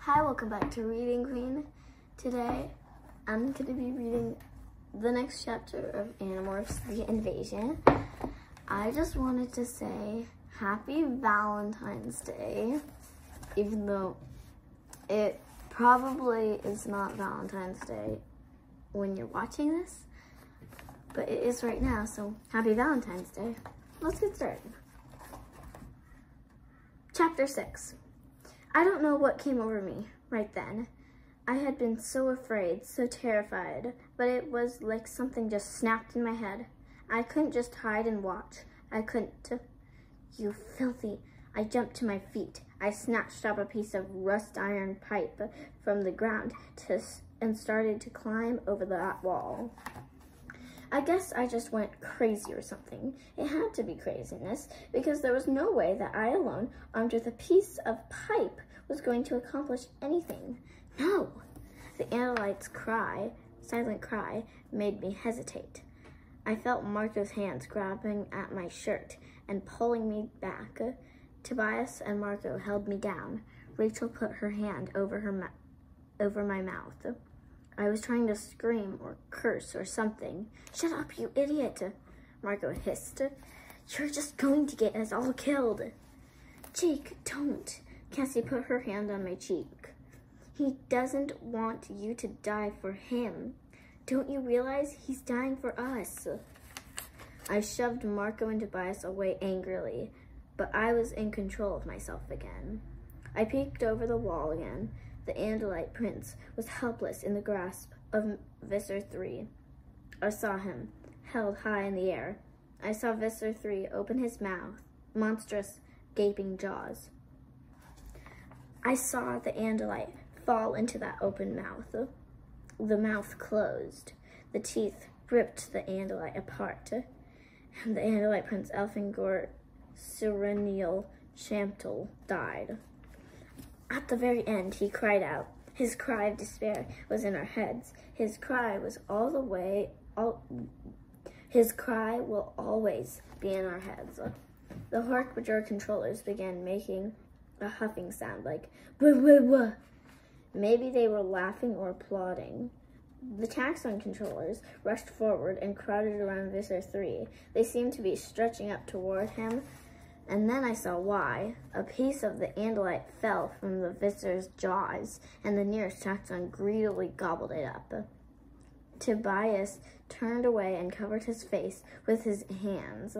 Hi, welcome back to Reading Queen. Today, I'm going to be reading the next chapter of Animorphs, The Invasion. I just wanted to say Happy Valentine's Day, even though it probably is not Valentine's Day when you're watching this, but it is right now, so Happy Valentine's Day. Let's get started. Chapter 6. I don't know what came over me right then. I had been so afraid, so terrified, but it was like something just snapped in my head. I couldn't just hide and watch. I couldn't. You filthy. I jumped to my feet. I snatched up a piece of rust iron pipe from the ground and started to climb over that wall. I guess I just went crazy or something. It had to be craziness, because there was no way that I alone, armed with a piece of pipe, was going to accomplish anything. No! The Andalite's cry, silent cry, made me hesitate. I felt Marco's hands grabbing at my shirt and pulling me back. Tobias and Marco held me down. Rachel put her hand over my mouth. I was trying to scream or curse or something. Shut up, you idiot, Marco hissed. You're just going to get us all killed. Jake, don't. Cassie put her hand on my cheek. He doesn't want you to die for him. Don't you realize he's dying for us? I shoved Marco and Tobias away angrily, but I was in control of myself again. I peeked over the wall again. The Andalite prince was helpless in the grasp of Visser 3. I saw him, held high in the air. I saw Visser 3 open his mouth, monstrous, gaping jaws. I saw the Andalite fall into that open mouth. The mouth closed. The teeth ripped the Andalite apart. And the Andalite prince Elfingor Cyrenial Shamtel died. At the very end, he cried out. His cry of despair was in our heads. His cry was His cry will always be in our heads. The Hork-Bajor controllers began making a huffing sound like "wah wah wah." Maybe they were laughing or applauding. The Taxon controllers rushed forward and crowded around Visser 3. They seemed to be stretching up toward him. And then I saw why. A piece of the Andalite fell from the Visser's jaws, and the nearest Taxon greedily gobbled it up. Tobias turned away and covered his face with his hands.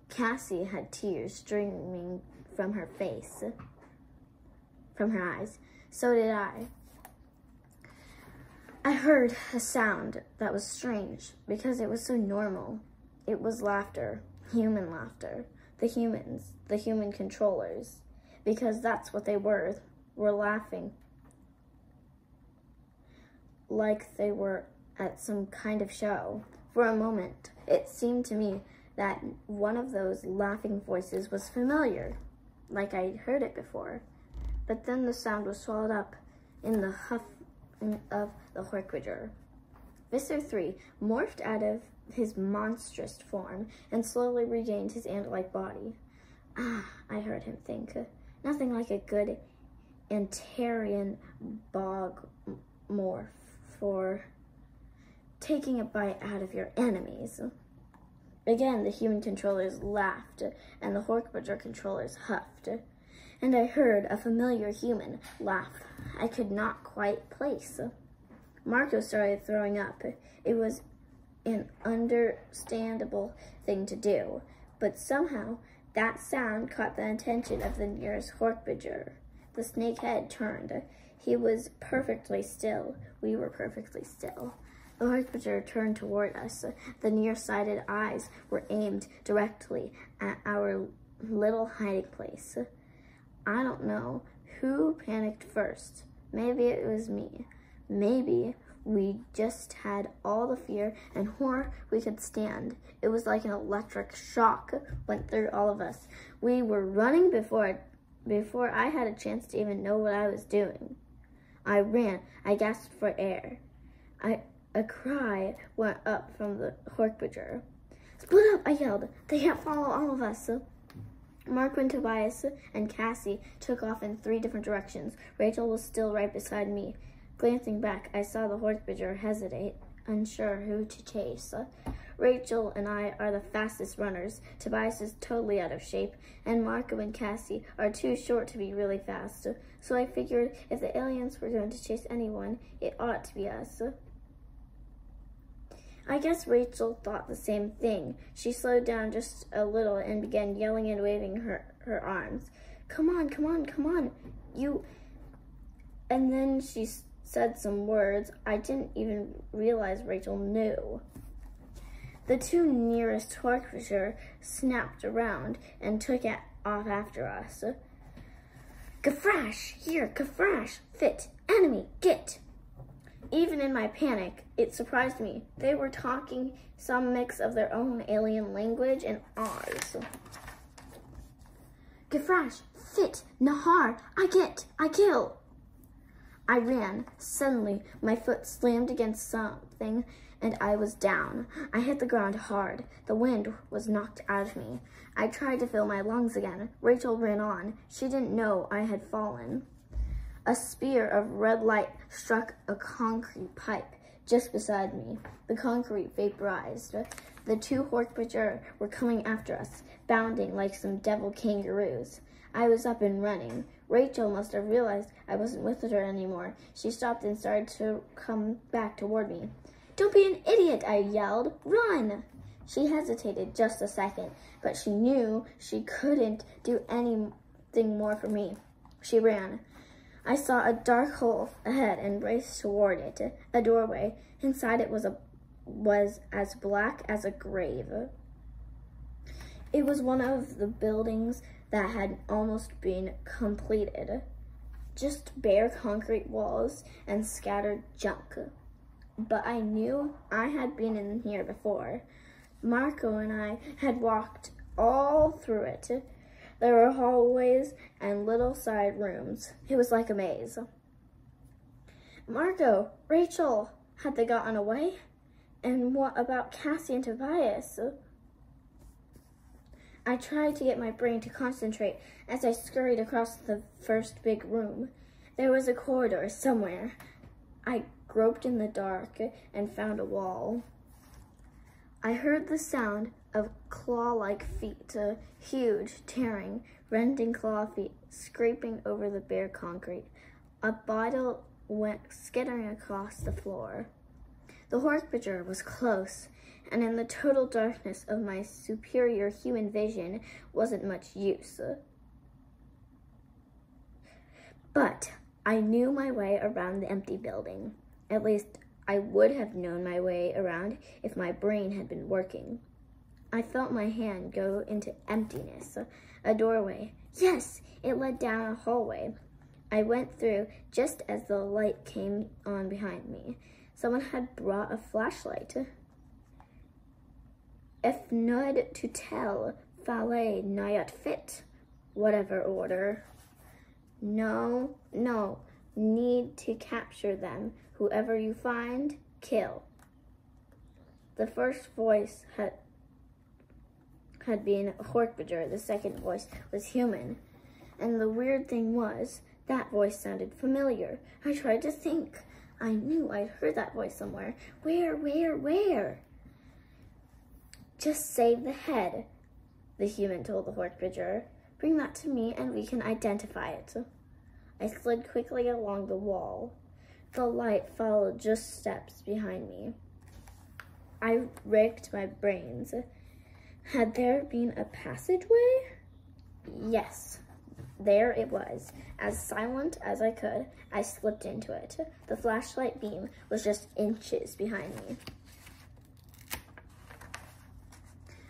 Cassie had tears streaming from her eyes. So did I. I heard a sound that was strange, because it was so normal. It was laughter, human laughter. The humans, the human controllers, because that's what they were laughing like they were at some kind of show. For a moment, it seemed to me that one of those laughing voices was familiar, like I'd heard it before. But then the sound was swallowed up in the huff of the Hork-Bajor. Visser 3 morphed out of his monstrous form and slowly regained his Andalite body. Ah, I heard him think. Nothing like a good Antarian bog morph for taking a bite out of your enemies. Again, the human controllers laughed, and the Hork-Bajor controllers huffed. And I heard a familiar human laugh I could not quite place. Marco started throwing up. It was an understandable thing to do, but somehow that sound caught the attention of the nearest Hork-Bajor. The snakehead turned. He was perfectly still. We were perfectly still. The Hork-Bajor turned toward us. The nearsighted eyes were aimed directly at our little hiding place. I don't know who panicked first. Maybe it was me. Maybe we just had all the fear and horror we could stand. It was like an electric shock went through all of us. We were running before I had a chance to even know what I was doing. I ran. I gasped for air. A cry went up from the Hork-Bajor. Split up, I yelled. They can't follow all of us. Marco and Tobias and Cassie took off in 3 different directions. Rachel was still right beside me. Glancing back, I saw the horse pitcher hesitate, unsure who to chase. Rachel and I are the fastest runners. Tobias is totally out of shape, and Marco and Cassie are too short to be really fast. So I figured if the aliens were going to chase anyone, it ought to be us. I guess Rachel thought the same thing. She slowed down just a little and began yelling and waving her arms. Come on, come on, come on, you... And then she said some words I didn't even realize Rachel knew. The 2 nearest horse snapped around and took off after us. Gafrash! Here, Gafrash! Fit! Enemy! Get! Even in my panic, it surprised me. They were talking some mix of their own alien language and ours. Gafrash! Fit! Nahar! I get! I kill! I ran. Suddenly, my foot slammed against something and I was down. I hit the ground hard. The wind was knocked out of me. I tried to fill my lungs again. Rachel ran on. She didn't know I had fallen. A spear of red light struck a concrete pipe just beside me. The concrete vaporized. The 2 horse pitchers were coming after us, bounding like some devil kangaroos. I was up and running. Rachel must have realized I wasn't with her anymore. She stopped and started to come back toward me. Don't be an idiot, I yelled. Run! She hesitated just a second, but she knew she couldn't do anything more for me. She ran. I saw a dark hole ahead and raced toward it, a doorway. Inside it was as black as a grave. It was one of the buildings that had almost been completed. Just bare concrete walls and scattered junk. But I knew I had been in here before. Marco and I had walked all through it. There were hallways and little side rooms. It was like a maze. Marco, Rachel, had they gotten away? And what about Cassie and Tobias? I tried to get my brain to concentrate as I scurried across the first big room. There was a corridor somewhere. I groped in the dark and found a wall. I heard the sound of claw-like feet, huge, tearing, rending claw feet, scraping over the bare concrete. A bottle went skittering across the floor. The horse pitcher was close, and in the total darkness of my superior human vision wasn't much use. But I knew my way around the empty building. At least I would have known my way around if my brain had been working. I felt my hand go into emptiness, a doorway. Yes, it led down a hallway. I went through just as the light came on behind me. Someone had brought a flashlight. If nud to tell, fallait n'ayat fit, whatever order. No, need to capture them. Whoever you find, kill. The first voice had been a horse pitcher. The second voice was human. And the weird thing was, that voice sounded familiar. I tried to think. I knew I'd heard that voice somewhere. Where? Just save the head, the human told the horse pitcher. Bring that to me and we can identify it. I slid quickly along the wall. The light followed just steps behind me. I racked my brains. Had there been a passageway? Yes, there it was. As silent as I could, I slipped into it. The flashlight beam was just inches behind me.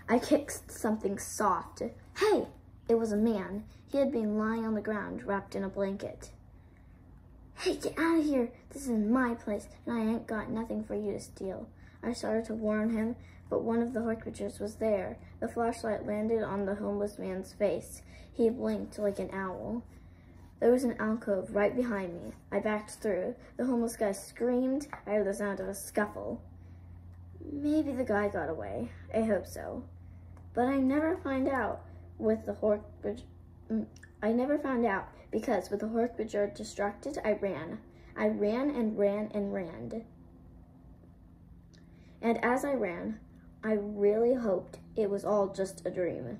I kicked something soft. Hey! It was a man. He had been lying on the ground, wrapped in a blanket. Hey, get out of here. This is my place, and I ain't got nothing for you to steal. I started to warn him, but one of the horse pitchers was there. The flashlight landed on the homeless man's face. He blinked like an owl. There was an alcove right behind me. I backed through. The homeless guy screamed. I heard the sound of a scuffle. Maybe the guy got away. I hope so. But I never find out. with the Hork-Bajir. I never found out, because with the Hork-Bajir distracted, I ran. I ran and ran and ran. And as I ran, I really hoped it was all just a dream.